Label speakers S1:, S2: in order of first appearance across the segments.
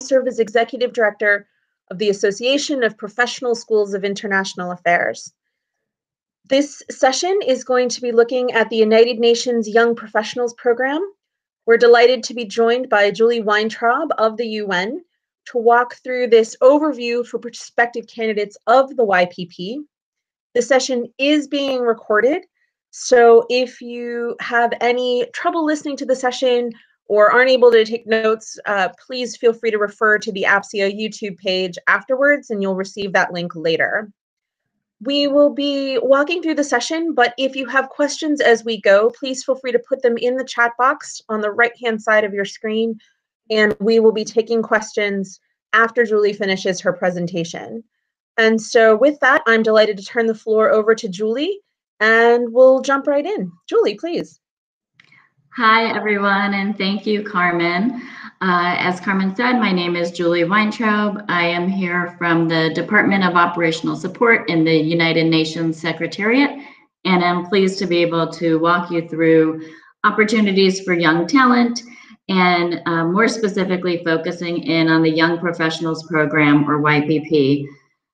S1: serve as Executive Director of the Association of Professional Schools of International Affairs. This session is going to be looking at the United Nations Young Professionals Program. We're delighted to be joined by Julie Weintraub of the UN to walk through this overview for prospective candidates of the YPP. The session is being recorded, so if you have any trouble listening to the session or aren't able to take notes, please feel free to refer to the APSIA YouTube page afterwards, and you'll receive that link later. We will be walking through the session, but if you have questions as we go, please feel free to put them in the chat box on the right-hand side of your screen, and we will be taking questions after Julie finishes her presentation. And so with that, I'm delighted to turn the floor over to Julie, and we'll jump right in. Julie, please.
S2: Hi, everyone, and thank you, Carmen. As Carmen said, my name is Julie Weintraub. I am here from the Department of Operational Support in the United Nations Secretariat, and I'm pleased to be able to walk you through opportunities for young talent and more specifically focusing in on the Young Professionals Program, or YPP.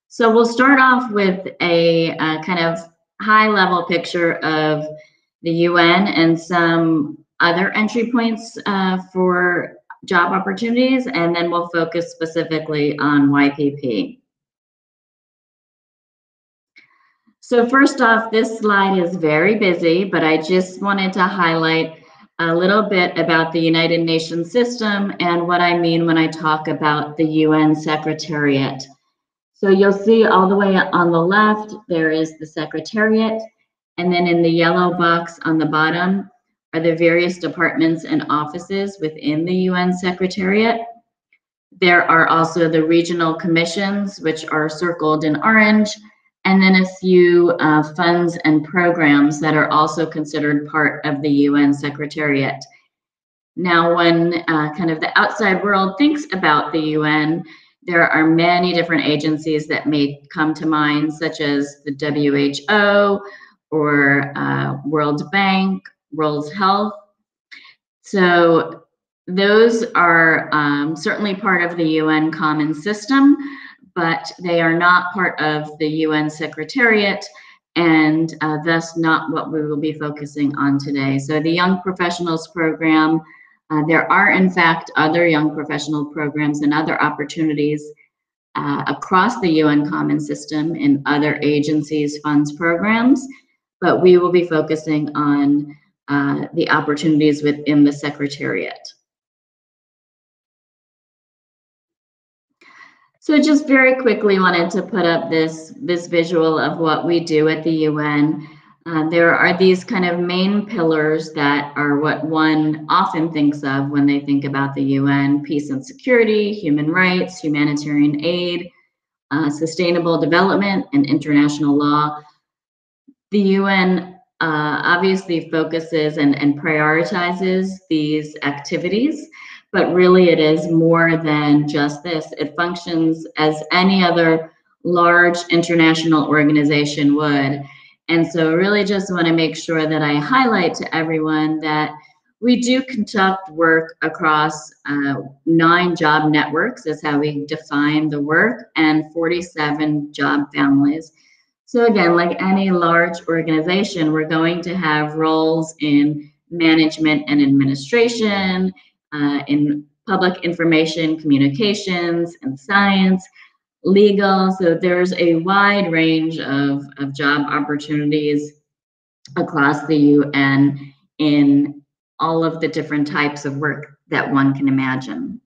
S2: So we'll start off with a kind of high-level picture of the UN and some other entry points for job opportunities, and then we'll focus specifically on YPP. So first off, this slide is very busy, but I just wanted to highlight a little bit about the United Nations system and what I mean when I talk about the UN Secretariat. So you'll see all the way on the left, there is the Secretariat, and then in the yellow box on the bottom are the various departments and offices within the UN Secretariat. There are also the regional commissions, which are circled in orange, and then a few funds and programs that are also considered part of the UN Secretariat. Now, when kind of the outside world thinks about the UN, there are many different agencies that may come to mind, such as the WHO or World Bank, World Health. So those are certainly part of the UN common system, but they are not part of the UN Secretariat, and thus not what we will be focusing on today. So the Young Professionals Program, there are in fact other young professional programs and other opportunities across the UN common system in other agencies, funds, programs, but we will be focusing on the opportunities within the Secretariat. So just very quickly wanted to put up this visual of what we do at the UN. There are these kind of main pillars that are what one often thinks of when they think about the UN: peace and security, human rights, humanitarian aid, sustainable development, and international law. The UN obviously focuses and prioritizes these activities, but really it is more than just this. It functions as any other large international organization would. And so really just want to make sure that I highlight to everyone that we do conduct work across 9 job networks, is how we define the work, and 47 job families. So again, like any large organization, we're going to have roles in management and administration, in public information, communications, and science, legal. So there's a wide range of job opportunities across the UN in all of the different types of work that one can imagine.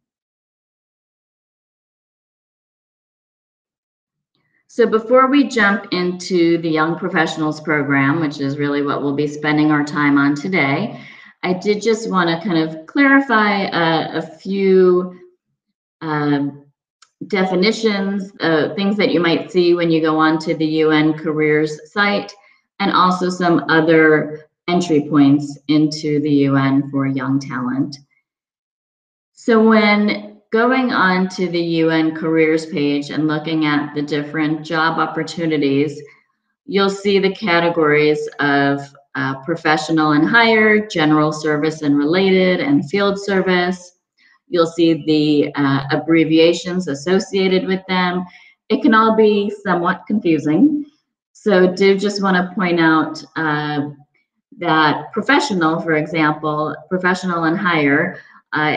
S2: So before we jump into the Young Professionals Program, which is really what we'll be spending our time on today, I did just want to kind of clarify a few definitions, things that you might see when you go onto the UN Careers site, and also some other entry points into the UN for young talent. So when going on to the UN Careers page and looking at the different job opportunities, you'll see the categories of professional and higher, general service and related, and field service. You'll see the abbreviations associated with them. It can all be somewhat confusing. So do just want to point out that professional, for example, professional and higher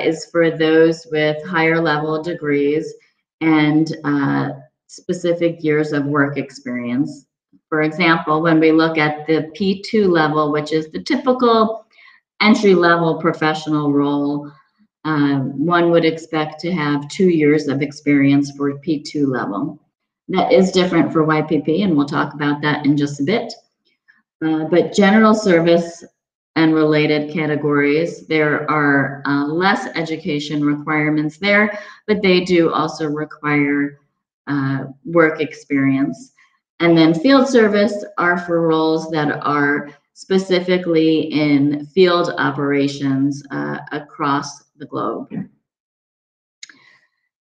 S2: is for those with higher level degrees and specific years of work experience. For example, when we look at the P2 level, which is the typical entry-level professional role, one would expect to have 2 years of experience for P2 level. That is different for YPP, and we'll talk about that in just a bit. But general service and related categories, there are less education requirements there, but they do also require work experience. And then field service are for roles that are specifically in field operations across the globe.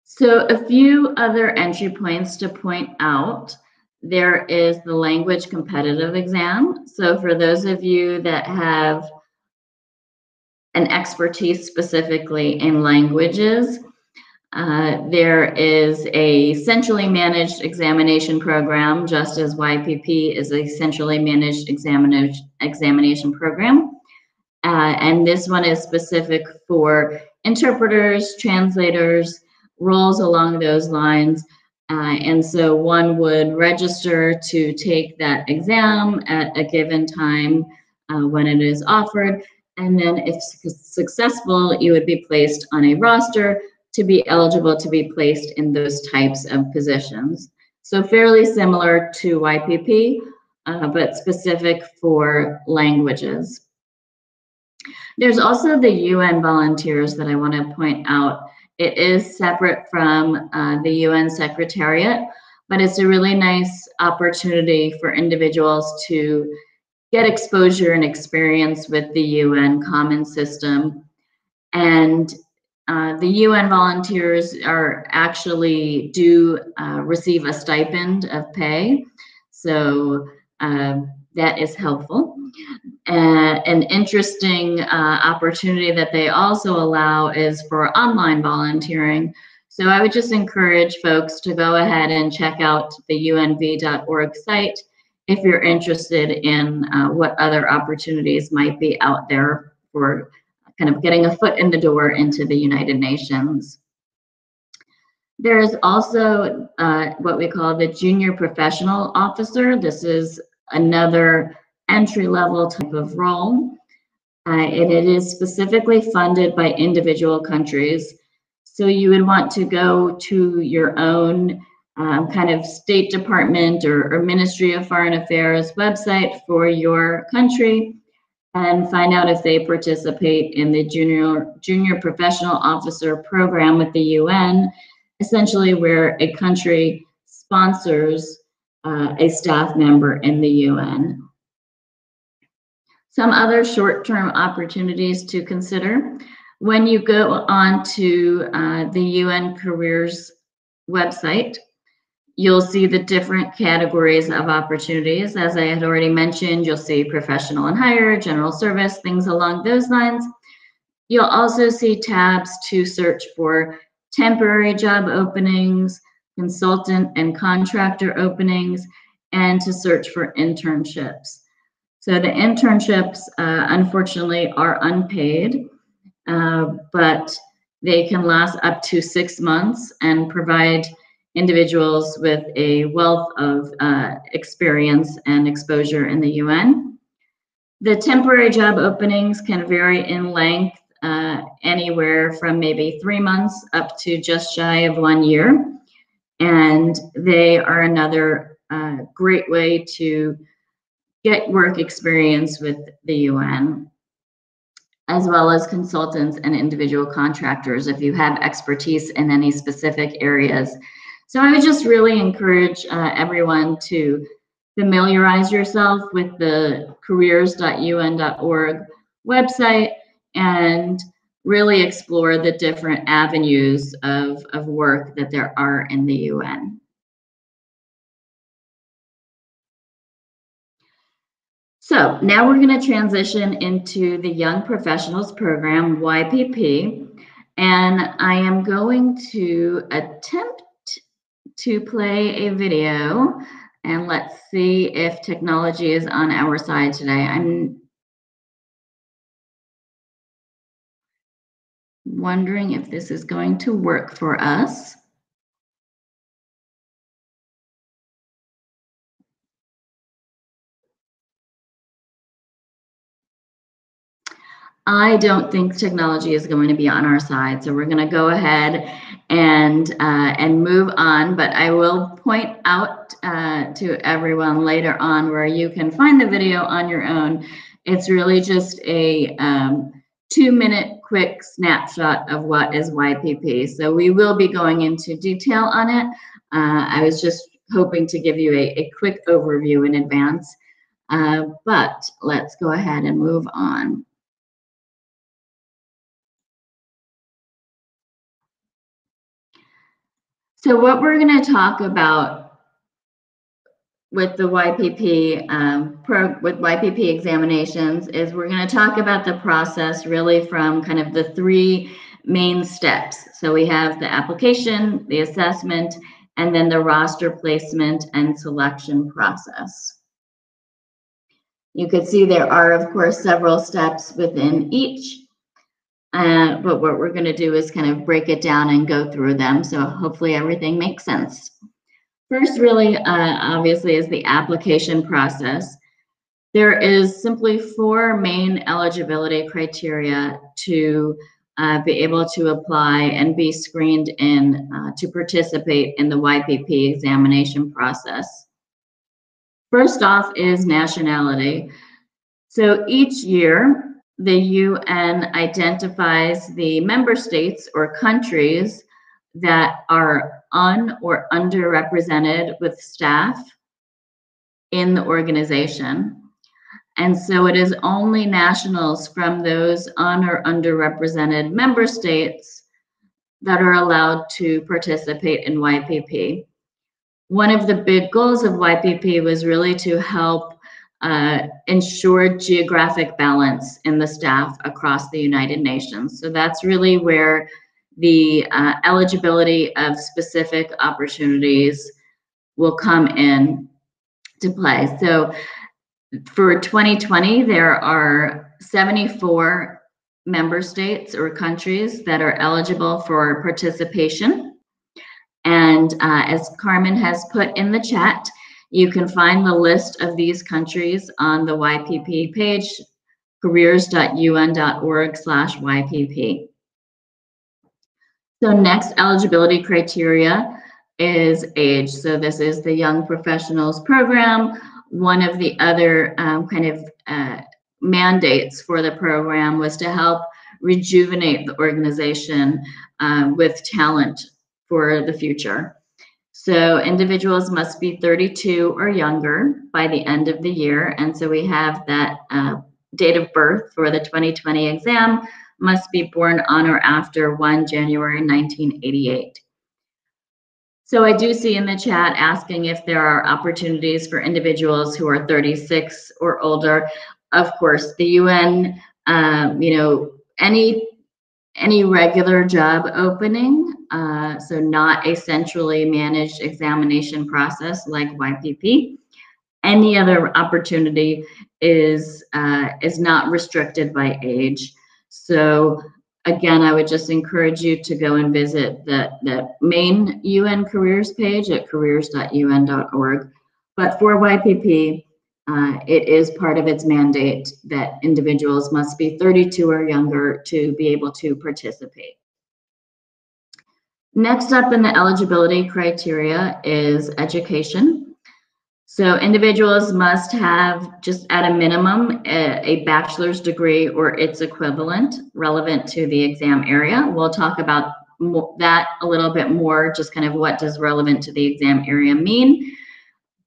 S2: So a few other entry points to point out. There is the language competitive exam. So for those of you that have an expertise specifically in languages, there is a centrally managed examination program, just as YPP is a centrally managed examination program. And this one is specific for interpreters, translators, roles along those lines. And so one would register to take that exam at a given time when it is offered. And then if successful, you would be placed on a roster to be eligible to be placed in those types of positions. So fairly similar to YPP, but specific for languages. There's also the UN volunteers that I want to point out. It is separate from the UN Secretariat, but it's a really nice opportunity for individuals to get exposure and experience with the UN common system. And the UN volunteers are actually do receive a stipend of pay. So that is helpful. An interesting opportunity that they also allow is for online volunteering. So I would just encourage folks to go ahead and check out the unv.org site if you're interested in what other opportunities might be out there for kind of getting a foot in the door into the United Nations. There is also what we call the Junior Professional Officer. This is another entry-level type of role, and it is specifically funded by individual countries. So you would want to go to your own kind of State Department or Ministry of Foreign Affairs website for your country and find out if they participate in the Junior Professional Officer program with the UN, essentially where a country sponsors a staff member in the UN. Some other short-term opportunities to consider. When you go on to the UN Careers website, you'll see the different categories of opportunities. As I had already mentioned, you'll see professional and higher, general service, things along those lines. You'll also see tabs to search for temporary job openings, consultant and contractor openings, and to search for internships. So the internships, unfortunately, are unpaid, but they can last up to 6 months and provide individuals with a wealth of experience and exposure in the UN. The temporary job openings can vary in length, anywhere from maybe 3 months up to just shy of 1 year. And they are another great way to get work experience with the UN, as well as consultants and individual contractors if you have expertise in any specific areas. So I would just really encourage everyone to familiarize yourself with the careers.un.org website and really explore the different avenues of work that there are in the UN. So now we're going to transition into the Young Professionals Program, YPP. And I am going to attempt to play a video, and let's see if technology is on our side today. I'm wondering if this is going to work for us. I don't think technology is going to be on our side, so we're going to go ahead and move on. But I will point out to everyone later on where you can find the video on your own. It's really just a 2-minute quick snapshot of what is YPP. So we will be going into detail on it. I was just hoping to give you a quick overview in advance, but let's go ahead and move on. So what we're going to talk about with the YPP with YPP examinations is we're going to talk about the process really from kind of the 3 main steps. So we have the application, the assessment, and then the roster placement and selection process. You could see there are, of course, several steps within each. But what we're going to do is kind of break it down and go through them. So hopefully everything makes sense. First, really, obviously, is the application process. There is simply 4 main eligibility criteria to be able to apply and be screened in to participate in the YPP examination process. First off is nationality. So each year, the UN identifies the member states or countries that are un- or underrepresented with staff in the organization. And so it is only nationals from those un- or underrepresented member states that are allowed to participate in YPP. One of the big goals of YPP was really to help ensure geographic balance in the staff across the United Nations. So that's really where the eligibility of specific opportunities will come in to play. So for 2020, there are 74 member states or countries that are eligible for participation. And as Carmen has put in the chat, you can find the list of these countries on the YPP page, careers.un.org/YPP. So next eligibility criteria is age. So this is the Young Professionals Program. One of the other mandates for the program was to help rejuvenate the organization with talent for the future. So individuals must be 32 or younger by the end of the year. And so we have that date of birth for the 2020 exam must be born on or after 1 January 1988. So I do see in the chat asking if there are opportunities for individuals who are 36 or older. Of course, the UN, any regular job opening, so not a centrally managed examination process like YPP. Any other opportunity is not restricted by age. So again, I would just encourage you to go and visit the main UN careers page at careers.un.org. But for YPP, it is part of its mandate that individuals must be 32 or younger to be able to participate. Next up in the eligibility criteria is education. So individuals must have, just at a minimum, a bachelor's degree or its equivalent relevant to the exam area. We'll talk about that a little bit more, just kind of what does relevant to the exam area mean.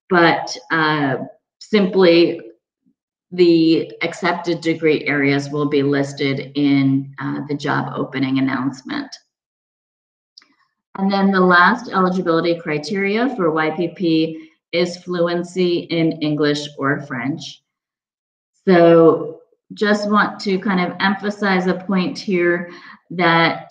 S2: But simply, the accepted degree areas will be listed in the job opening announcement. And then the last eligibility criteria for YPP is fluency in English or French. So just want to kind of emphasize a point here that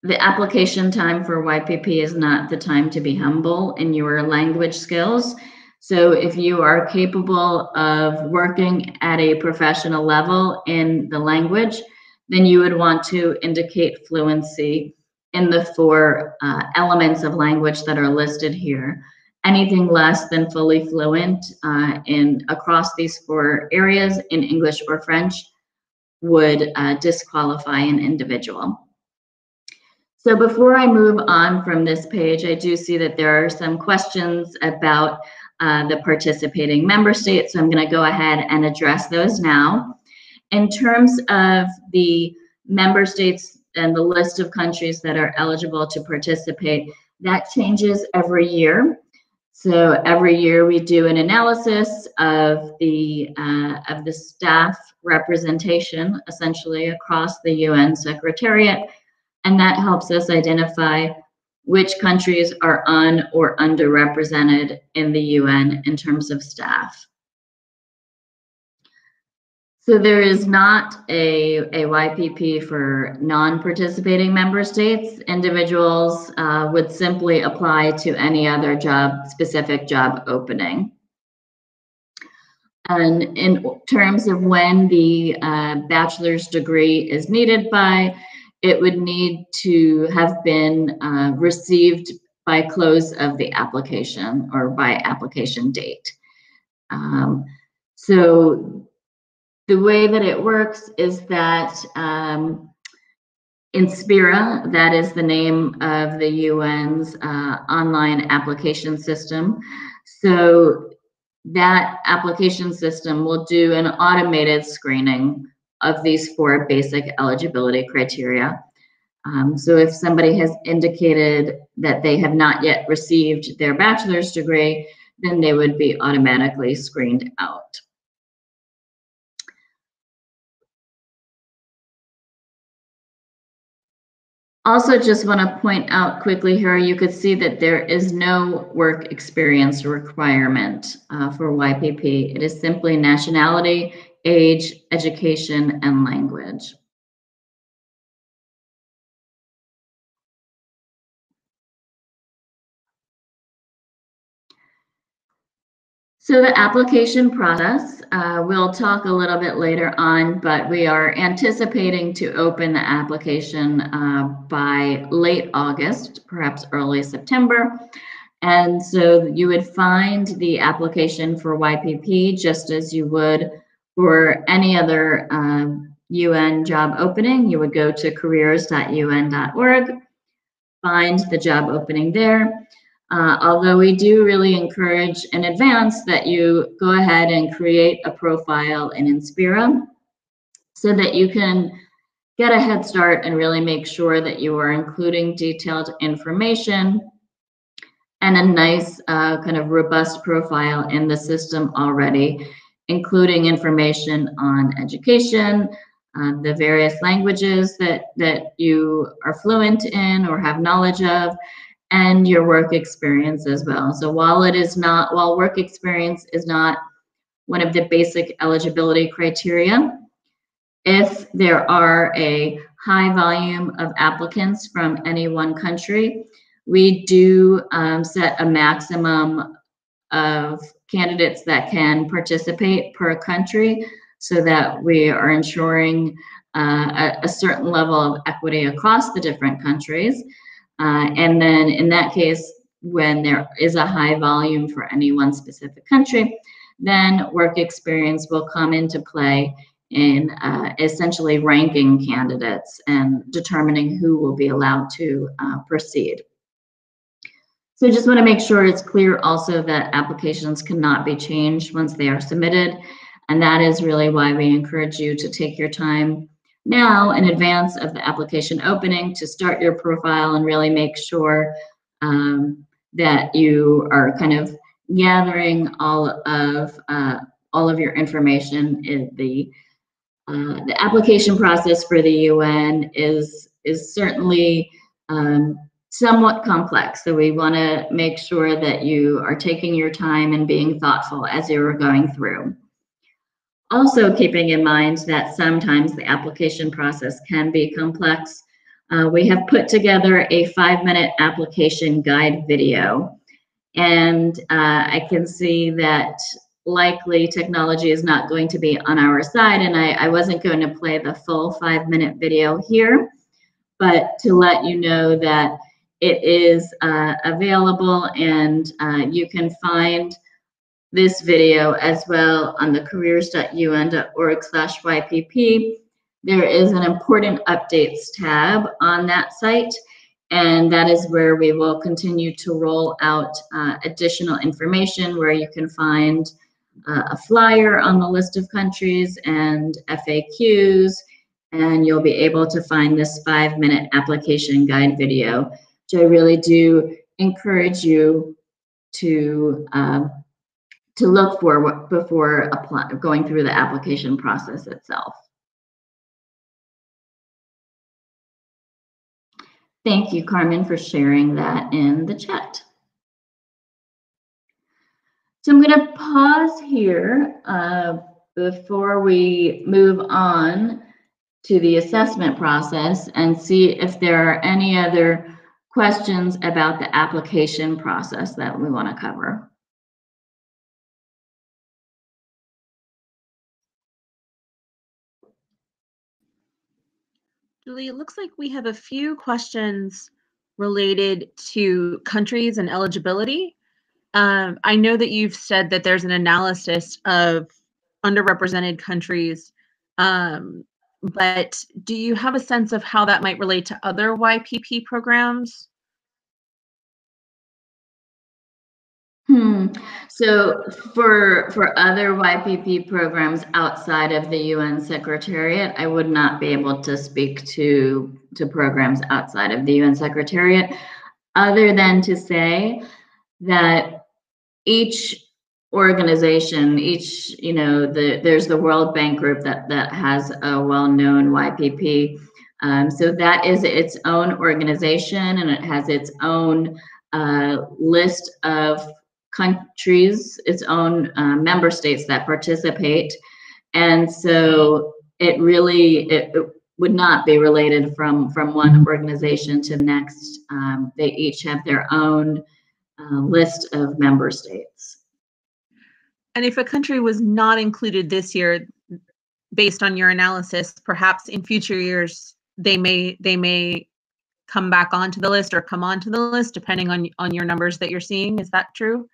S2: The application time for YPP is not the time to be humble in your language skills. So if you are capable of working at a professional level in the language, then you would want to indicate fluency in the four elements of language that are listed here. Anything less than fully fluent in across these four areas in English or French would disqualify an individual. So before I move on from this page, I do see that there are some questions about the participating member states. So I'm going to go ahead and address those now. In terms of the member states and the list of countries that are eligible to participate, that changes every year. So every year we do an analysis of the staff representation, essentially across the UN Secretariat, and that helps us identify which countries are un- or underrepresented in the UN in terms of staff. So there is not a YPP for non-participating member states. Individuals would simply apply to any other specific job opening. And in terms of when the bachelor's degree is needed by, it would need to have been received by close of the application or by application date. So the way that it works is that Inspira, that is the name of the UN's online application system. So that application system will do an automated screening of these four basic eligibility criteria. So if somebody has indicated that they have not yet received their bachelor's degree, then they would be automatically screened out. Also, just want to point out quickly here, you could see that there is no work experience requirement for YPP. It is simply nationality, age, education, and language. So the application process, we'll talk a little bit later on, but we are anticipating to open the application by late August, perhaps early September. And so you would find the application for YPP just as you would for any other UN job opening. You would go to careers.un.org, find the job opening there. Although we do really encourage in advance that you go ahead and create a profile in Inspira so that you can get a head start and really make sure that you are including detailed information and a nice kind of robust profile in the system already, including information on education, the various languages that you are fluent in or have knowledge of, and your work experience as well. So while work experience is not one of the basic eligibility criteria, if there are a high volume of applicants from any one country, we do set a maximum of candidates that can participate per country so that we are ensuring a certain level of equity across the different countries. And then in that case, when there is a high volume for any one specific country, then work experience will come into play in essentially ranking candidates and determining who will be allowed to proceed. So just want to make sure it's clear also that applications cannot be changed once they are submitted. And that is really why we encourage you to take your time now in advance of the application opening to start your profile and really make sure that you are kind of gathering all of your information. The application process for the UN is certainly somewhat complex. So we want to make sure that you are taking your time and being thoughtful as you are going through. Also keeping in mind that sometimes the application process can be complex. we have put together a 5-minute application guide video. And I can see that likely technology is not going to be on our side, and I wasn't going to play the full 5-minute video here, but to let you know that it is available, and you can find this video as well on the careers.un.org/YPP. There is an important updates tab on that site, and that is where we will continue to roll out additional information, where you can find a flyer on the list of countries and FAQs, and you'll be able to find this 5-minute application guide video, which I really do encourage you to look for before going through the application process itself. Thank you, Carmen, for sharing that in the chat. So I'm going to pause here before we move on to the assessment process and see if there are any other questions about the application process that we want to cover.
S1: Julie, it looks like we have a few questions related to countries and eligibility. I know that you've said that there's an analysis of underrepresented countries, but do you have a sense of how that might relate to other YPP programs?
S2: So for other YPP programs outside of the UN Secretariat, I would not be able to speak to programs outside of the UN Secretariat, other than to say that each organization, there's the World Bank Group that has a well-known YPP. So that is its own organization, and it has its own list of countries, its own member states that participate. And so it would not be related from one organization to the next. They each have their own list of member states.
S1: And if a country was not included this year, based on your analysis, perhaps in future years, they may come back onto the list or come onto the list, depending on your numbers that you're seeing. Is that true?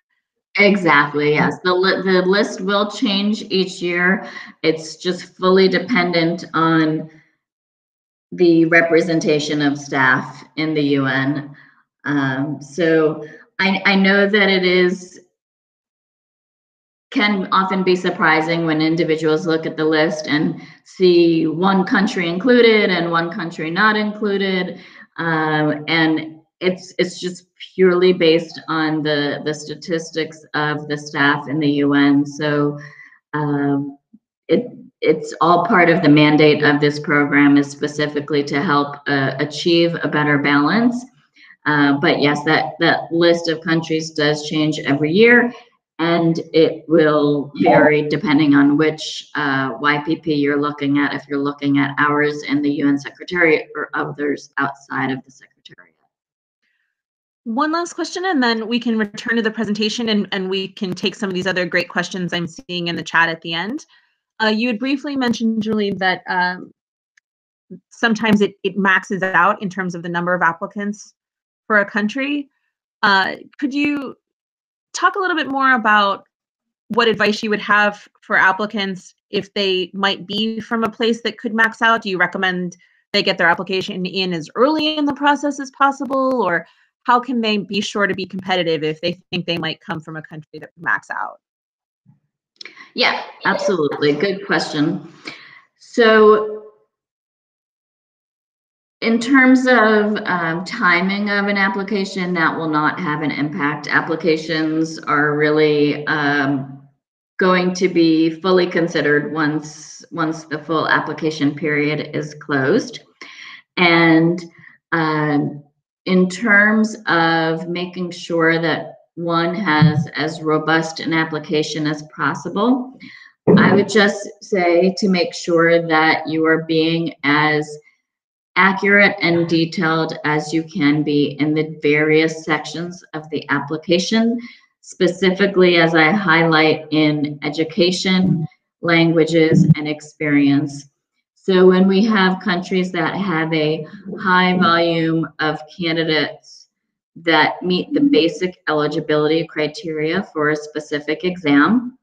S2: Exactly, yes. The list will change each year. It's just fully dependent on the representation of staff in the UN. So I know that can often be surprising when individuals look at the list and see one country included and one country not included, and it's just purely based on the statistics of the staff in the UN. So it's all part of the mandate of this program, is specifically to help achieve a better balance. But yes, that list of countries does change every year, and it will vary depending on which YPP you're looking at, if you're looking at ours in the UN Secretariat or others outside of the Secretariat.
S1: One last question, and then we can return to the presentation, and we can take some of these other great questions I'm seeing in the chat at the end. You had briefly mentioned, Julie, that sometimes it maxes out in terms of the number of applicants for a country. Could you talk a little bit more about what advice you would have for applicants if they might be from a place that could max out? Do you recommend they get their application in as early in the process as possible, or how can they be sure to be competitive if they think they might come from a country that would max out?
S2: Yeah, absolutely. Good question. So in terms of timing of an application, that will not have an impact. Applications are really going to be fully considered once the full application period is closed. And in terms of making sure that one has as robust an application as possible, I would just say to make sure that you are being as accurate and detailed as you can be in the various sections of the application, specifically as I highlight in education, languages, and experience. So when we have countries that have a high volume of candidates that meet the basic eligibility criteria for a specific exam,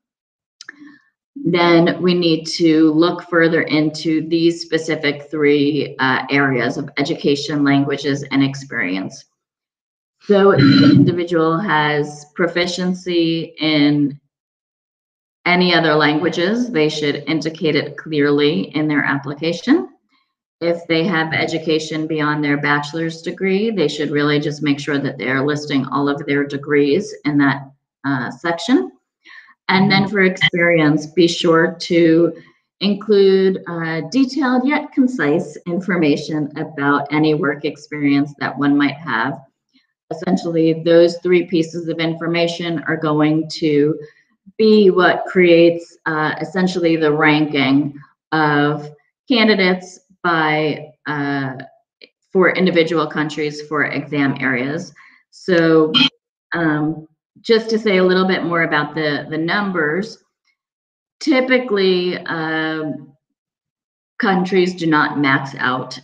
S2: then we need to look further into these specific three areas of education, languages, and experience. So if the individual has proficiency in any other languages, they should indicate it clearly in their application. If they have education beyond their bachelor's degree, they should really just make sure that they're listing all of their degrees in that section. And then for experience, be sure to include detailed yet concise information about any work experience that one might have. Essentially, those three pieces of information are going to be what creates essentially the ranking of candidates by for individual countries for exam areas. So just to say a little bit more about the numbers, typically countries do not max out,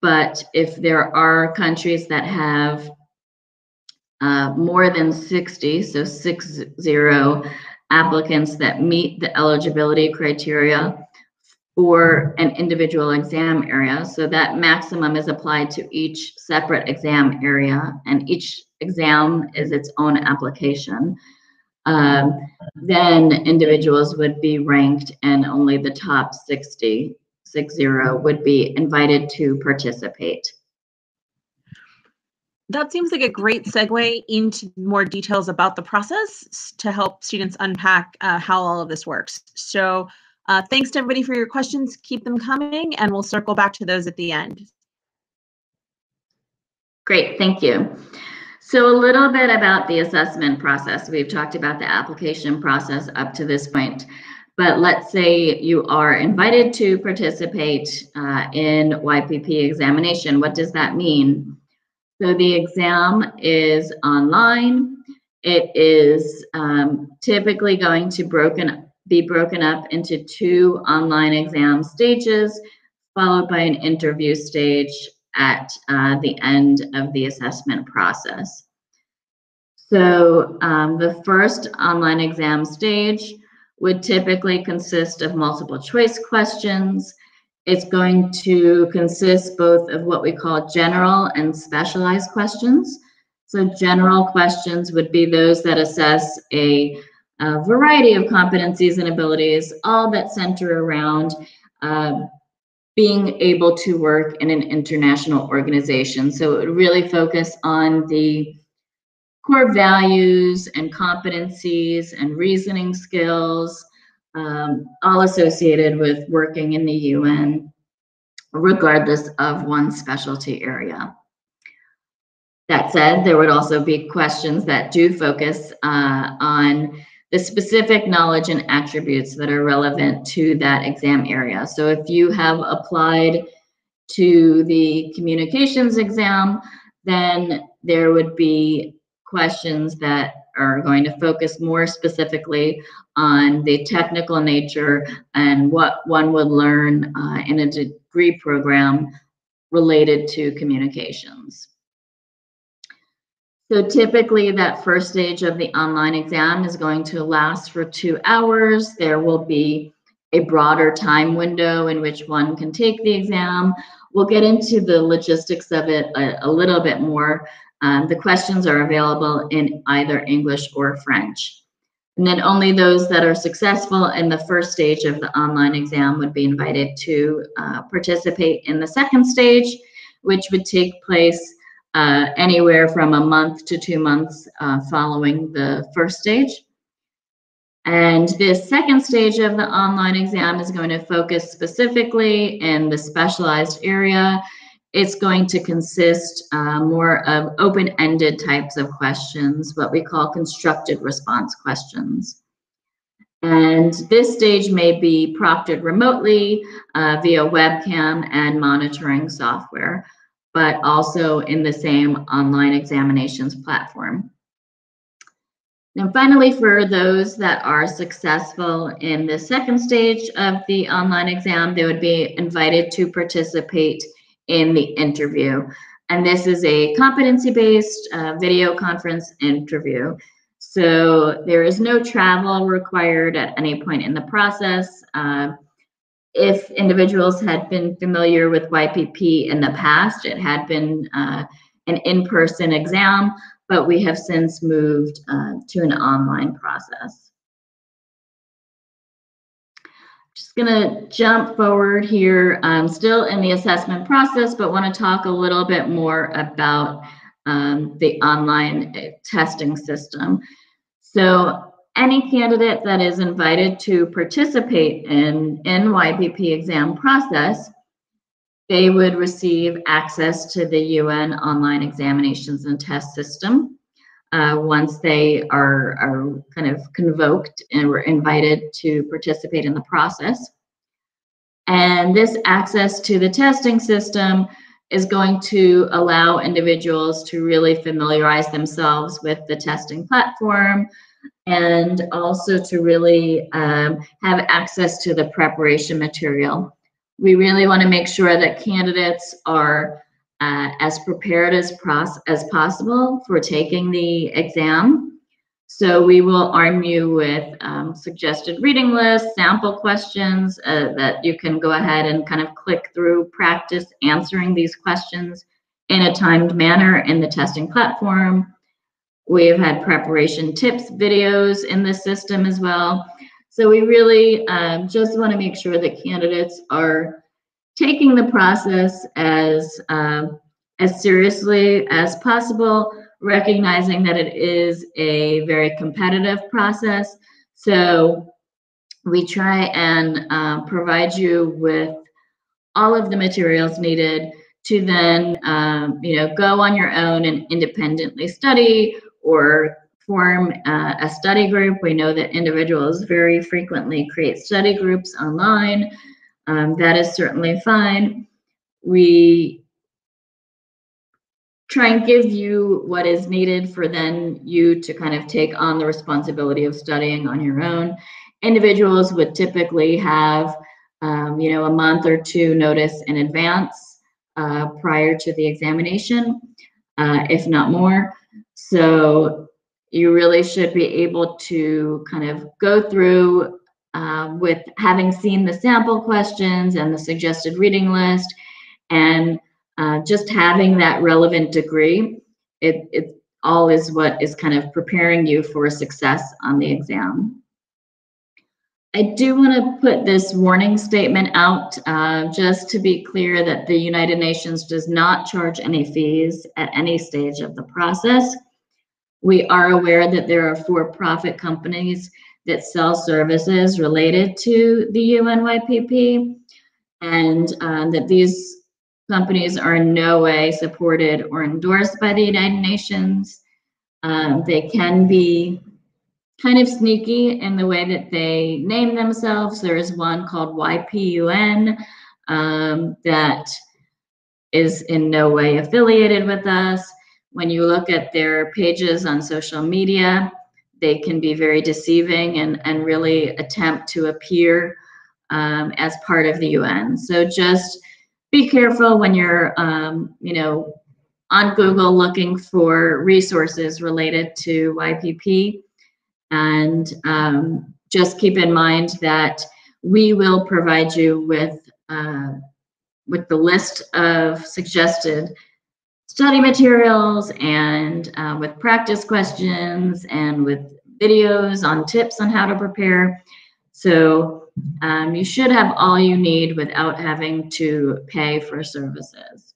S2: but if there are countries that have more than 60, so 60 applicants that meet the eligibility criteria for an individual exam area, so that maximum is applied to each separate exam area, and each exam is its own application, then individuals would be ranked and only the top 60 would be invited to participate.
S1: That seems like a great segue into more details about the process to help students unpack how all of this works. So thanks to everybody for your questions. Keep them coming, and we'll circle back to those at the end.
S2: Great, thank you. So a little bit about the assessment process. We've talked about the application process up to this point, but let's say you are invited to participate in YPP examination. What does that mean? So the exam is online. It is typically going to be broken up into 2 online exam stages, followed by an interview stage at the end of the assessment process. So the first online exam stage would typically consist of multiple choice questions. It's going to consist both of what we call general and specialized questions. So general questions would be those that assess a variety of competencies and abilities, all that center around being able to work in an international organization. So it would really focus on the core values and competencies and reasoning skills, all associated with working in the UN, regardless of one's specialty area. That said, there would also be questions that do focus on the specific knowledge and attributes that are relevant to that exam area. So if you have applied to the communications exam, then there would be questions that are going to focus more specifically on the technical nature and what one would learn in a degree program related to communications. So typically that first stage of the online exam is going to last for 2 hours. There will be a broader time window in which one can take the exam. We'll get into the logistics of it a little bit more. The questions are available in either English or French. And then only those that are successful in the first stage of the online exam would be invited to participate in the second stage, which would take place anywhere from a month to 2 months following the first stage. And this second stage of the online exam is going to focus specifically in the specialized area. It's going to consist more of open-ended types of questions, what we call constructed response questions. And this stage may be proctored remotely via webcam and monitoring software, but also in the same online examinations platform. Now, finally, for those that are successful in the second stage of the online exam, they would be invited to participate in the interview. And this is a competency-based video conference interview. So there is no travel required at any point in the process. If individuals had been familiar with YPP in the past, it had been an in-person exam, but we have since moved to an online process. Just gonna jump forward here. I'm still in the assessment process, but want to talk a little bit more about the online testing system. So any candidate that is invited to participate in YPP exam process, they would receive access to the UN online examinations and test system once they are kind of convoked and were invited to participate in the process. And this access to the testing system is going to allow individuals to really familiarize themselves with the testing platform, and also to really have access to the preparation material. We really want to make sure that candidates are as prepared as possible for taking the exam. So we will arm you with suggested reading lists, sample questions that you can go ahead and kind of click through, practice answering these questions in a timed manner in the testing platform. We've had preparation tips videos in the system as well. So we really just want to make sure that candidates are taking the process as seriously as possible, recognizing that it is a very competitive process. So we try and provide you with all of the materials needed to then go on your own and independently study or form a study group. We know that individuals very frequently create study groups online. That is certainly fine. We try and give you what is needed for then you to kind of take on the responsibility of studying on your own. Individuals would typically have a month or two notice in advance prior to the examination, if not more. So you really should be able to kind of go through with having seen the sample questions and the suggested reading list, and just having that relevant degree. It all is what is kind of preparing you for success on the exam. I do want to put this warning statement out just to be clear that the United Nations does not charge any fees at any stage of the process. We are aware that there are for-profit companies that sell services related to the UNYPP, and that these companies are in no way supported or endorsed by the United Nations. They can be kind of sneaky in the way that they name themselves. There is one called YPUN that is in no way affiliated with us. When you look at their pages on social media, they can be very deceiving and really attempt to appear as part of the UN. So just be careful when you're, on Google looking for resources related to YPP. And just keep in mind that we will provide you with the list of suggested study materials and with practice questions and with videos on tips on how to prepare. So you should have all you need without having to pay for services.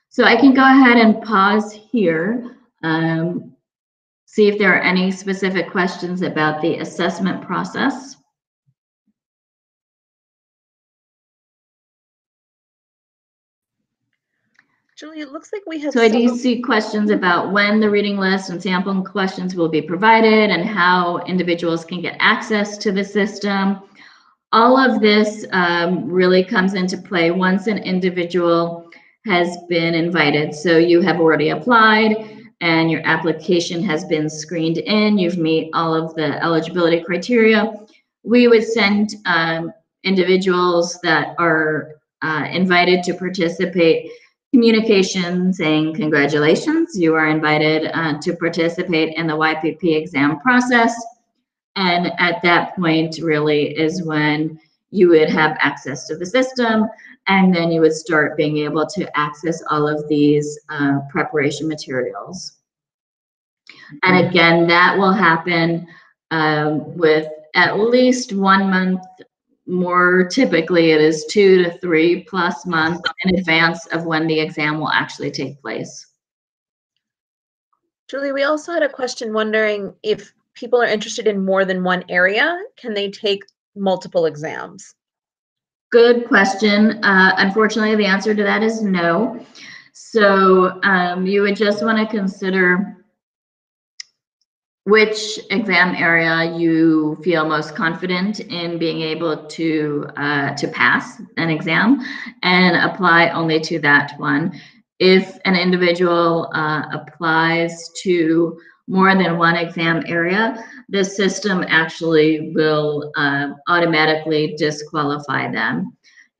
S2: So I can go ahead and pause here. See if there are any specific questions about the assessment process.
S1: Julie, it looks like we have
S2: So I do
S1: several.
S2: see questions about when the reading list and sampling questions will be provided and how individuals can get access to the system. All of this really comes into play once an individual has been invited. So you have already applied and your application has been screened in, you've met all of the eligibility criteria. We would send individuals that are invited to participate communication saying, congratulations, you are invited to participate in the YPP exam process. And at that point really is when you would have access to the system, and then you would start being able to access all of these preparation materials. And again, that will happen with at least 1 month. More typically, it is 2 to 3+ months in advance of when the exam will actually take place.
S1: Julie, we also had a question wondering if people are interested in more than one area, can they take multiple exams?
S2: Good question. Unfortunately, the answer to that is no. So you would just want to consider which exam area you feel most confident in being able to pass an exam and apply only to that one. If an individual applies to more than one exam area, the system actually will automatically disqualify them.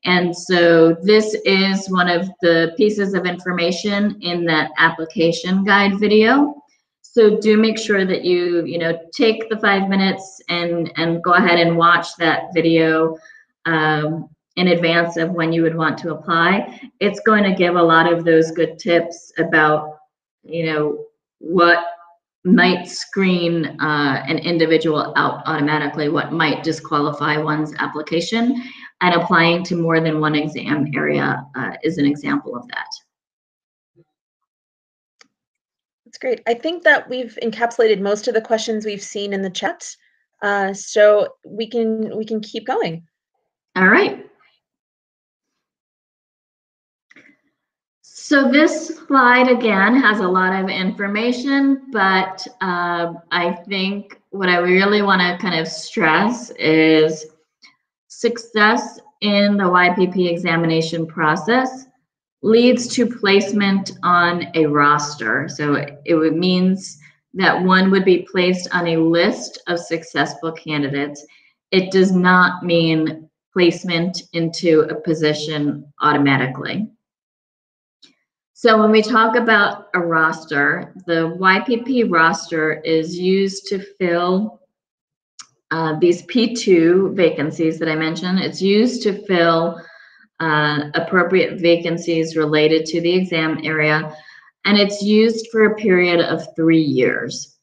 S2: And so this is one of the pieces of information in that application guide video. So do make sure that you take the 5 minutes and go ahead and watch that video in advance of when you would want to apply. It's going to give a lot of those good tips about what might screen an individual out automatically, what might disqualify one's application, and applying to more than one exam area is an example of that.
S1: That's great. I think that we've encapsulated most of the questions we've seen in the chat, so we can keep going.
S2: All right. So this slide again has a lot of information, but I think what I really want to kind of stress is success in the YPP examination process leads to placement on a roster. So it means that one would be placed on a list of successful candidates. It does not mean placement into a position automatically. So when we talk about a roster, the YPP roster is used to fill these P2 vacancies that I mentioned. It's used to fill appropriate vacancies related to the exam area, and it's used for a period of 3 years.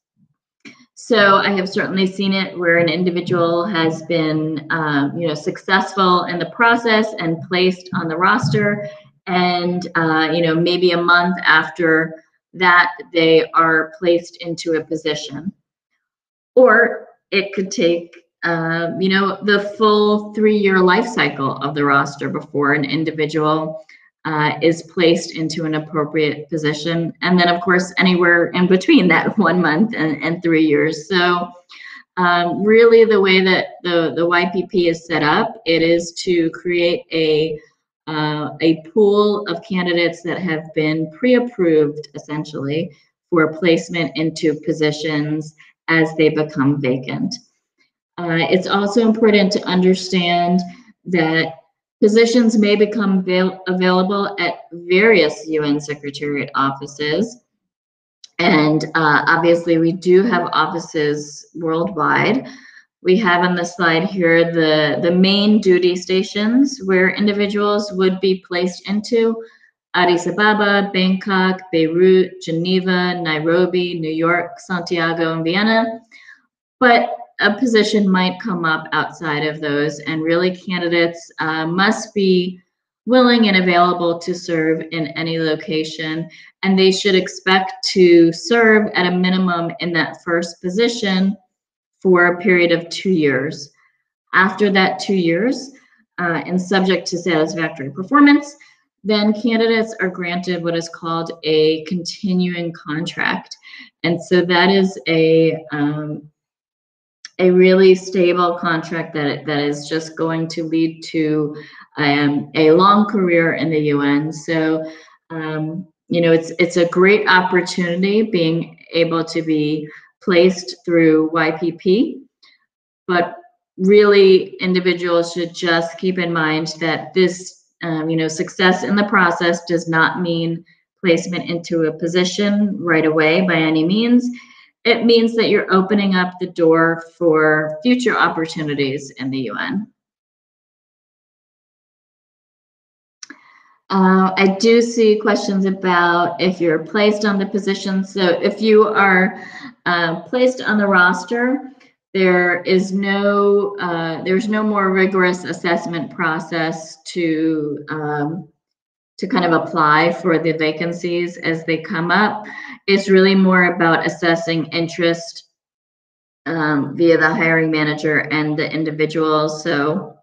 S2: So I have certainly seen it where an individual has been successful in the process and placed on the roster, and maybe a month after that they are placed into a position. Or it could take the full 3-year life cycle of the roster before an individual is placed into an appropriate position. And then of course, anywhere in between that 1 month and 3 years. So really the way that the YPP is set up, it is to create a pool of candidates that have been pre-approved essentially for placement into positions as they become vacant. It's also important to understand that positions may become available at various UN Secretariat offices. And obviously we do have offices worldwide. We have on the slide here the main duty stations where individuals would be placed into: Addis Ababa, Bangkok, Beirut, Geneva, Nairobi, New York, Santiago, and Vienna. But a position might come up outside of those, and really candidates must be willing and available to serve in any location, and they should expect to serve at a minimum in that first position for a period of 2 years. After that 2 years, and subject to satisfactory performance, then candidates are granted what is called a continuing contract. And so that is a really stable contract that is just going to lead to a long career in the UN. So, you know, it's a great opportunity being able to be placed through YPP, but really individuals should just keep in mind that this, you know, success in the process does not mean placement into a position right away by any means. It means that you're opening up the door for future opportunities in the UN. I do see questions about if you're placed on the position. So if you are placed on the roster, there's no more rigorous assessment process to kind of apply for the vacancies as they come up. It's really more about assessing interest via the hiring manager and the individual. So,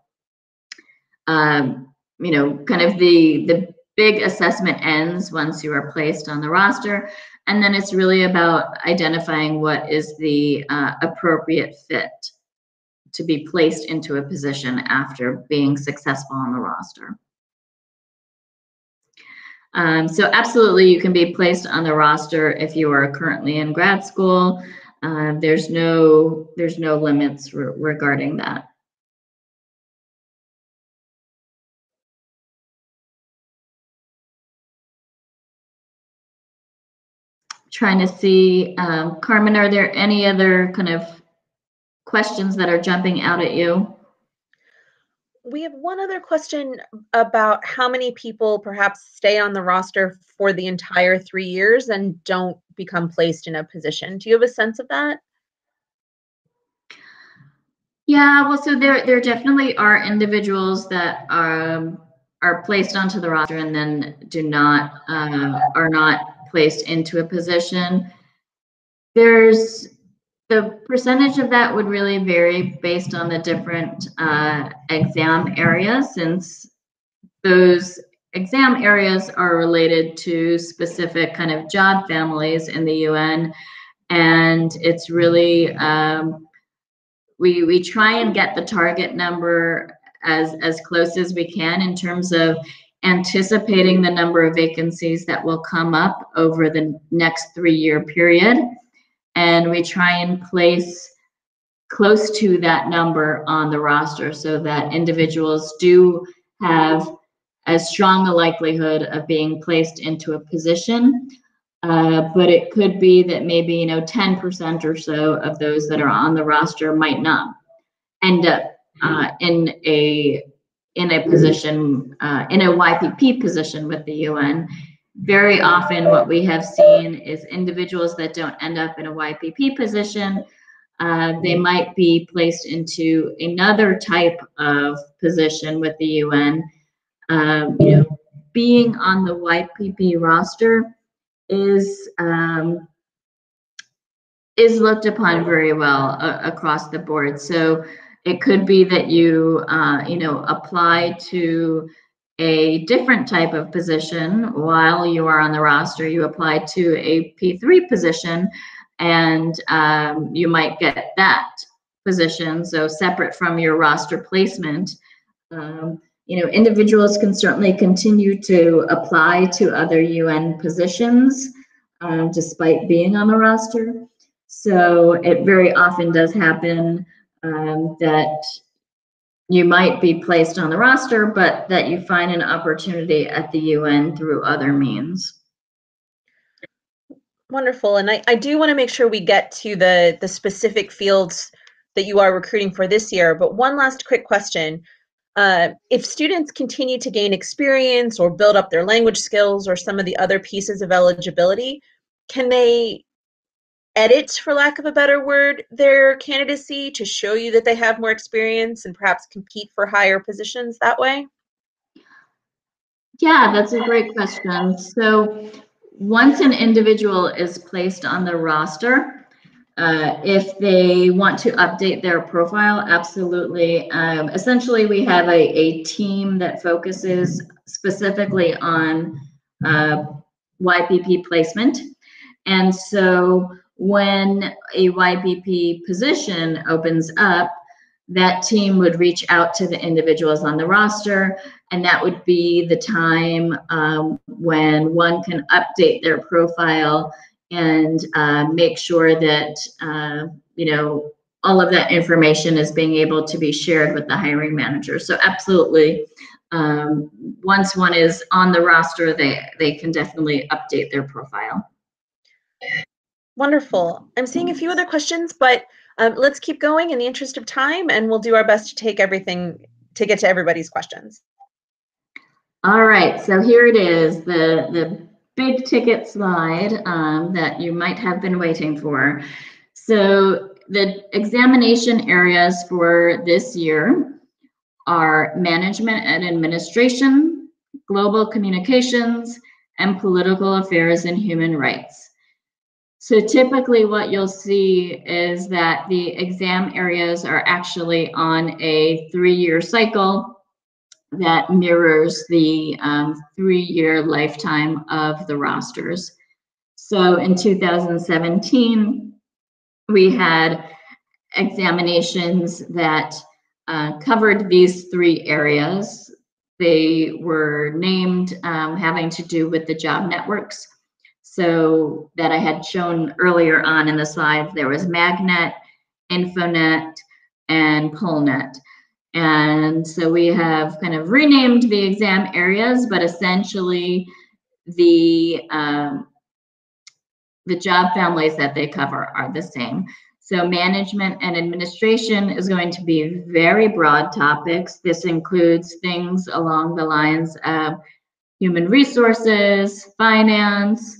S2: you know, kind of the big assessment ends once you are placed on the roster. And then it's really about identifying what is the appropriate fit to be placed into a position after being successful on the roster. So absolutely, you can be placed on the roster if you are currently in grad school. There's no limits regarding that. Trying to see, Carmen, are there any other kind of questions that are jumping out at you?
S1: We have one other question about how many people perhaps stay on the roster for the entire 3 years and don't become placed in a position. Do you have a sense of that?
S2: Yeah, well, so there definitely are individuals that are placed onto the roster and then are not placed into a position. There's the percentage of that would really vary based on the different exam areas, since those exam areas are related to specific kind of job families in the UN, and it's really we try and get the target number as close as we can in terms of anticipating the number of vacancies that will come up over the next 3-year period. And we try and place close to that number on the roster so that individuals do have as strong a likelihood of being placed into a position. But it could be that maybe, you know, 10% or so of those that are on the roster might not end up in a position, in a YPP position with the UN. Very often what we have seen is individuals that don't end up in a YPP position, they might be placed into another type of position with the UN. You know, being on the YPP roster is looked upon very well across the board. So it could be that you you know, apply to a different type of position while you are on the roster. You apply to a P3 position, and you might get that position. So separate from your roster placement. You know, individuals can certainly continue to apply to other UN positions despite being on the roster. So it very often does happen that you might be placed on the roster, but that you find an opportunity at the UN through other means.
S1: Wonderful. And I do want to make sure we get to the specific fields that you are recruiting for this year. But one last quick question. If students continue to gain experience or build up their language skills or some of the other pieces of eligibility, can they edit, for lack of a better word, their candidacy to show you that they have more experience and perhaps compete for higher positions that way?
S2: Yeah, that's a great question. So once an individual is placed on the roster, If they want to update their profile, absolutely. Essentially, we have a team that focuses specifically on YPP placement. And so when a YPP position opens up, that team would reach out to the individuals on the roster, and that would be the time when one can update their profile and make sure that all of that information is being able to be shared with the hiring manager. So absolutely, once one is on the roster, they can definitely update their profile.
S1: Wonderful. I'm seeing a few other questions, but let's keep going in the interest of time, and we'll do our best to take everything to get to everybody's questions.
S2: All right, so here it is, the big ticket slide that you might have been waiting for. So the examination areas for this year are management and administration, global communications, and political affairs and human rights. So typically what you'll see is that the exam areas are actually on a 3-year cycle that mirrors the 3-year lifetime of the rosters. So in 2017, we had examinations that covered these 3 areas. They were named having to do with the job networks. So that I had shown earlier on in the slide, there was Magnet, Infonet, and Polnet. And so we have kind of renamed the exam areas, but essentially the job families that they cover are the same. So management and administration is going to be very broad topics. This includes things along the lines of human resources, finance,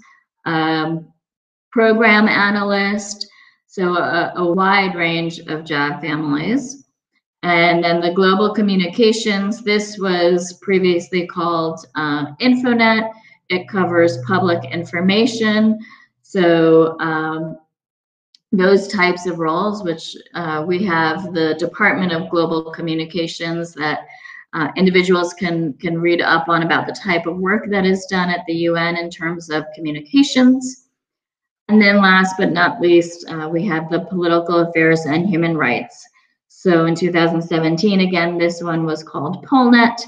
S2: program analyst, so a wide range of job families. And then the global communications, this was previously called Infonet. It covers public information. So those types of roles, which we have the Department of Global Communications that individuals can read up on about the type of work that is done at the UN in terms of communications. And then last but not least, we have the political affairs and human rights. So in 2017, again, this one was called Polnet.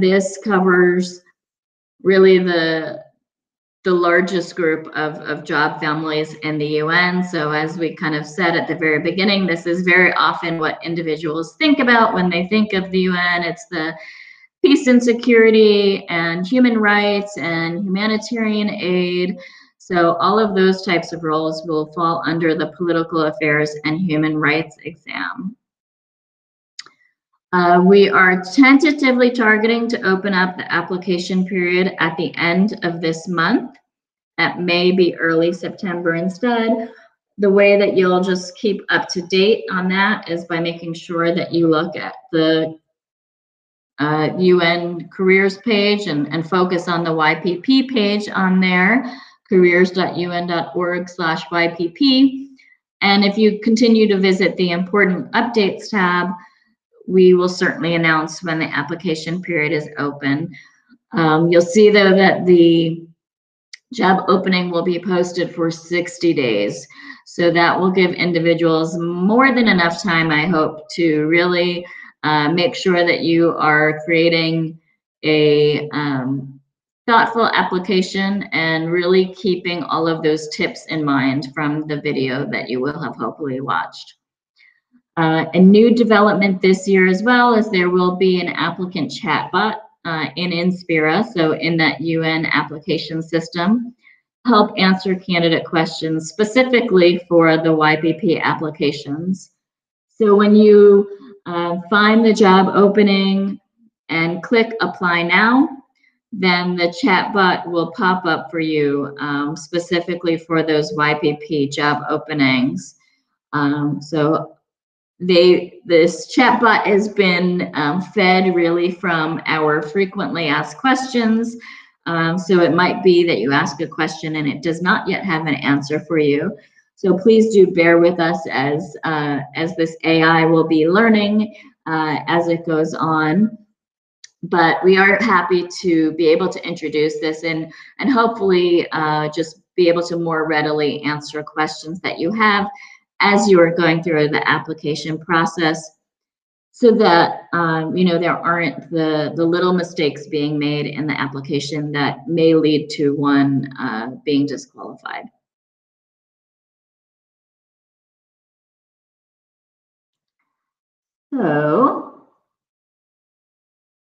S2: This covers really the largest group of job families in the UN. So as we kind of said at the very beginning, this is very often what individuals think about when they think of the UN. It's the peace and security and human rights and humanitarian aid. So all of those types of roles will fall under the political affairs and human rights exam. We are tentatively targeting to open up the application period at the end of this month. That may be early September instead. The way that you'll just keep up to date on that is by making sure that you look at the UN careers page and focus on the YPP page on there, careers.un.org/YPP. And if you continue to visit the important updates tab, we will certainly announce when the application period is open. You'll see though that the job opening will be posted for 60 days. So that will give individuals more than enough time, I hope, to really make sure that you are creating a thoughtful application and really keeping all of those tips in mind from the video that you will have hopefully watched. A new development this year as well is there will be an applicant chatbot in Inspira, so in that UN application system, help answer candidate questions specifically for the YPP applications. So when you find the job opening and click Apply Now, then the chatbot will pop up for you specifically for those YPP job openings. So this chatbot has been fed really from our frequently asked questions. So it might be that you ask a question and it does not yet have an answer for you. So please do bear with us as this AI will be learning as it goes on. But we are happy to be able to introduce this and hopefully just be able to more readily answer questions that you have as you are going through the application process, so that there aren't the little mistakes being made in the application that may lead to one being disqualified. So,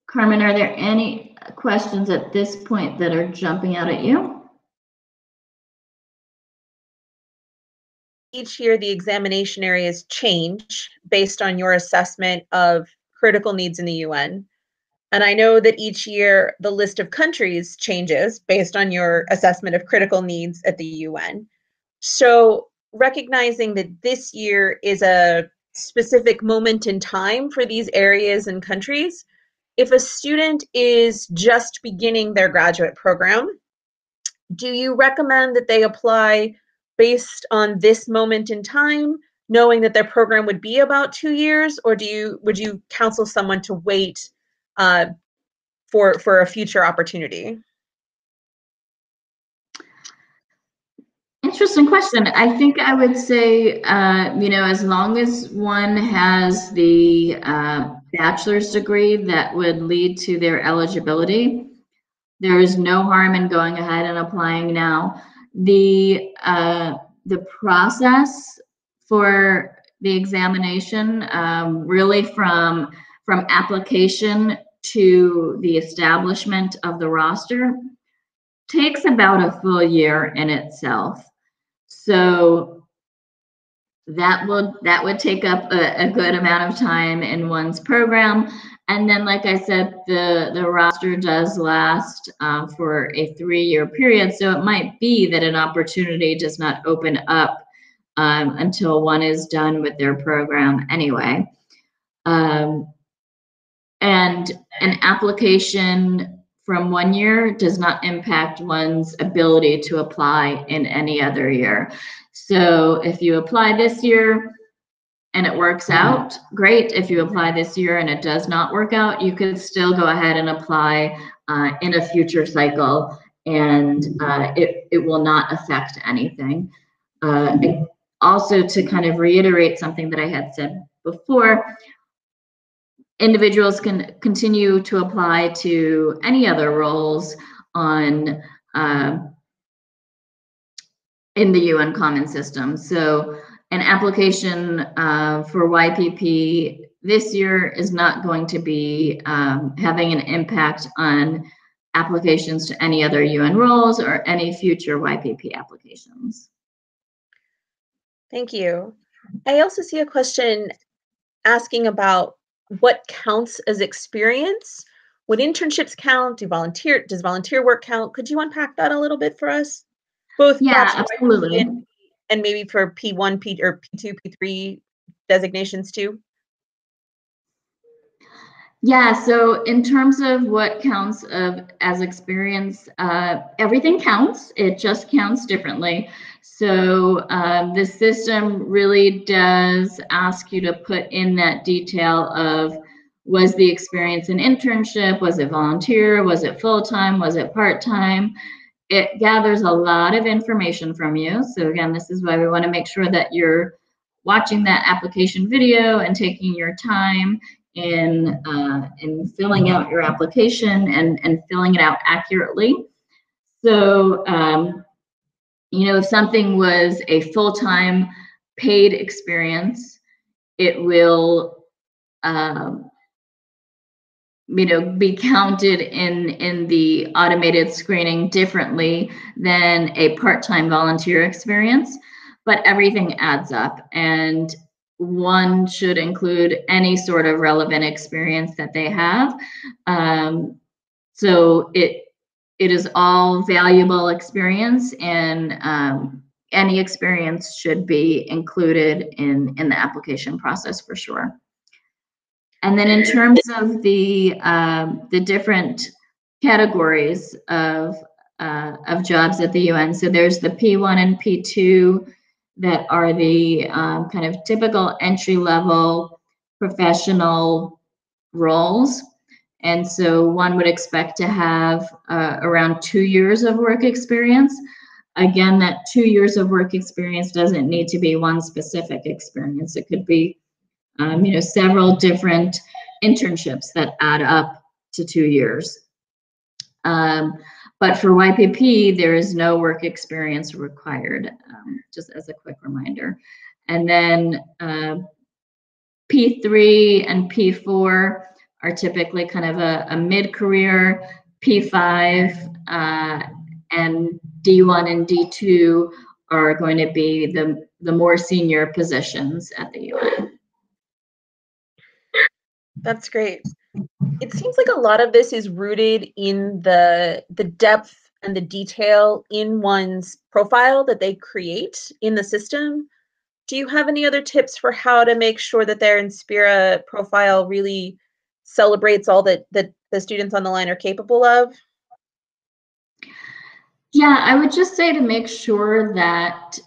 S2: Carmen, are there any questions at this point that are jumping out at you?
S1: Each year, the examination areas change based on your assessment of critical needs in the UN. And I know that each year the list of countries changes based on your assessment of critical needs at the UN. So, recognizing that this year is a specific moment in time for these areas and countries, if a student is just beginning their graduate program, do you recommend that they apply based on this moment in time, knowing that their program would be about 2 years, or would you counsel someone to wait for a future opportunity?
S2: Interesting question. I think I would say, as long as one has the bachelor's degree that would lead to their eligibility, there is no harm in going ahead and applying now. The process for the examination, really from application to the establishment of the roster, takes about a full year in itself. So that would take up a good amount of time in one's program. And then, like I said, the roster does last for a 3-year period. So it might be that an opportunity does not open up until one is done with their program anyway. And an application from 1 year does not impact one's ability to apply in any other year. So if you apply this year and it works out, great. If you apply this year and it does not work out, you could still go ahead and apply in a future cycle, and it will not affect anything. Also, to kind of reiterate something that I had said before, individuals can continue to apply to any other roles on in the UN Common System. So an application for YPP this year is not going to be having an impact on applications to any other UN roles or any future YPP applications.
S1: Thank you. I also see a question asking about what counts as experience. Would internships count? Does volunteer work count? Could you unpack that a little bit for us? Both
S2: Yeah,
S1: perhaps
S2: absolutely.
S1: and maybe for P1, P or P2, P3 designations too.
S2: Yeah, so in terms of what counts as experience, everything counts. It just counts differently. So the system really does ask you to put in that detail of, was the experience an internship? Was it volunteer? Was it full-time? Was it part-time? It gathers a lot of information from you. So again, this is why we want to make sure that you're watching that application video and taking your time in filling out your application and filling it out accurately. So, if something was a full-time paid experience, it will, be counted in the automated screening differently than a part-time volunteer experience, but everything adds up, and one should include any sort of relevant experience that they have. So it is all valuable experience, and any experience should be included in the application process for sure. And then in terms of the different categories of jobs at the UN, so there's the P1 and P2 that are the kind of typical entry-level professional roles. And so one would expect to have around 2 years of work experience. Again, that 2 years of work experience doesn't need to be one specific experience. It could be, several different internships that add up to 2 years. But for YPP, there is no work experience required, just as a quick reminder. And then P3 and P4 are typically kind of a mid-career. P5 and D1 and D2 are going to be the more senior positions at the UN.
S1: That's great. It seems like a lot of this is rooted in the depth and the detail in one's profile that they create in the system. Do you have any other tips for how to make sure that their Inspira profile really celebrates all that the students on the line are capable of?
S2: Yeah, I would just say to make sure that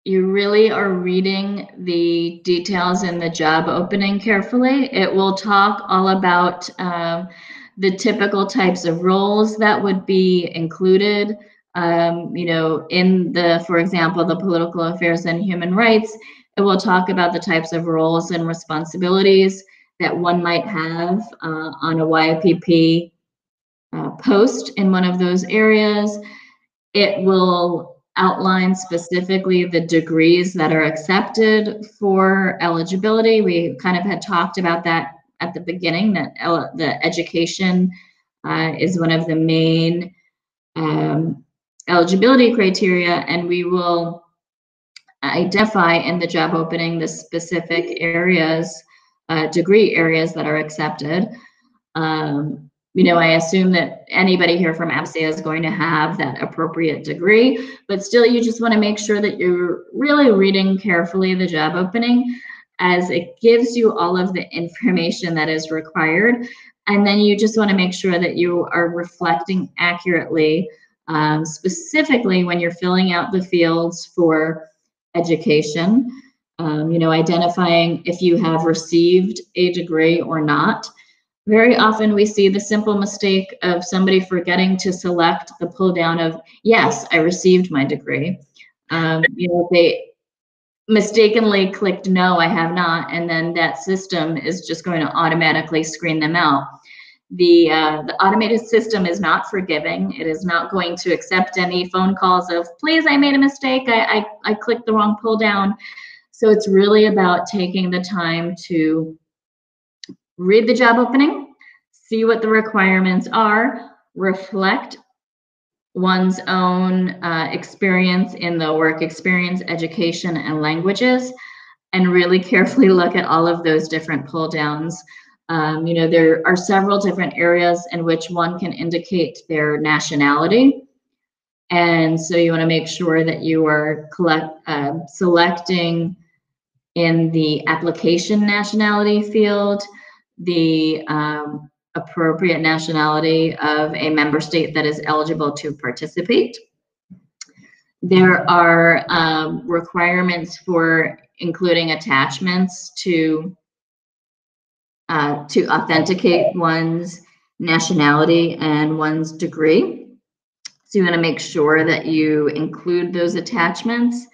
S2: you really are reading the details in the job opening carefully. It will talk all about the typical types of roles that would be included, in for example, the political affairs and human rights. It will talk about the types of roles and responsibilities that one might have on a YPP post in one of those areas. It will outline specifically the degrees that are accepted for eligibility. We kind of had talked about that at the beginning, that the education is one of the main eligibility criteria, and we will identify in the job opening the specific areas, degree areas that are accepted. I assume that anybody here from APSIA is going to have that appropriate degree, but still you just want to make sure that you're really reading carefully the job opening, as it gives you all of the information that is required. And then you just want to make sure that you are reflecting accurately, specifically when you're filling out the fields for education, identifying if you have received a degree or not. Very often we see the simple mistake of somebody forgetting to select the pull down of, yes, I received my degree. They mistakenly clicked, no, I have not, and then that system is just going to automatically screen them out. The automated system is not forgiving. It is not going to accept any phone calls of, please, I made a mistake. I clicked the wrong pull down. So it's really about taking the time to read the job opening, see what the requirements are, reflect one's own experience in the work experience, education, and languages, and really carefully look at all of those different pull downs. There are several different areas in which one can indicate their nationality. And so you want to make sure that you are selecting in the application nationality field the appropriate nationality of a member state that is eligible to participate. There are requirements for including attachments to authenticate one's nationality and one's degree. So you want to make sure that you include those attachments.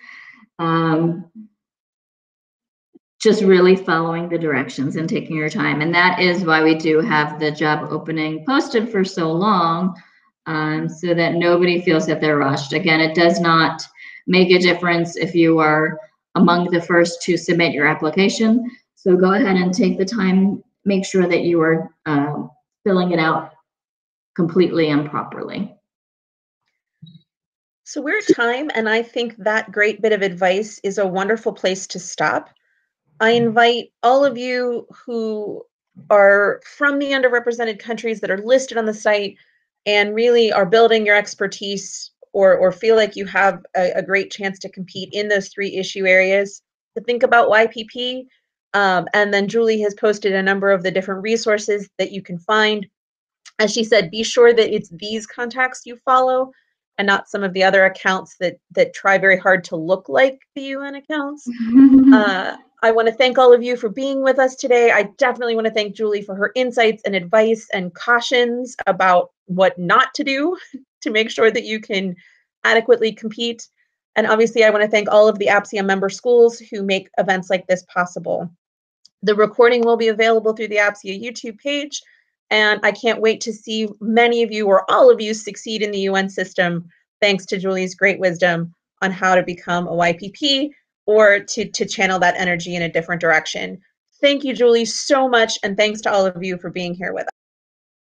S2: Just really following the directions and taking your time. And that is why we do have the job opening posted for so long, so that nobody feels that they're rushed. Again, it does not make a difference if you are among the first to submit your application. So go ahead and take the time, make sure that you are filling it out completely and properly.
S1: So we're at time, and I think that great bit of advice is a wonderful place to stop. I invite all of you who are from the underrepresented countries that are listed on the site and really are building your expertise or feel like you have a great chance to compete in those 3 issue areas to think about YPP. And then Julie has posted a number of the different resources that you can find. As she said, be sure that it's these contacts you follow and not some of the other accounts that try very hard to look like the UN accounts. I want to thank all of you for being with us today. I definitely want to thank Julie for her insights and advice and cautions about what not to do to make sure that you can adequately compete. And obviously, I want to thank all of the APSIA member schools who make events like this possible. The recording will be available through the APSIA YouTube page, and I can't wait to see many of you or all of you succeed in the UN system, thanks to Julie's great wisdom on how to become a YPP or to channel that energy in a different direction. Thank you, Julie, so much, and thanks to all of you for being here with us.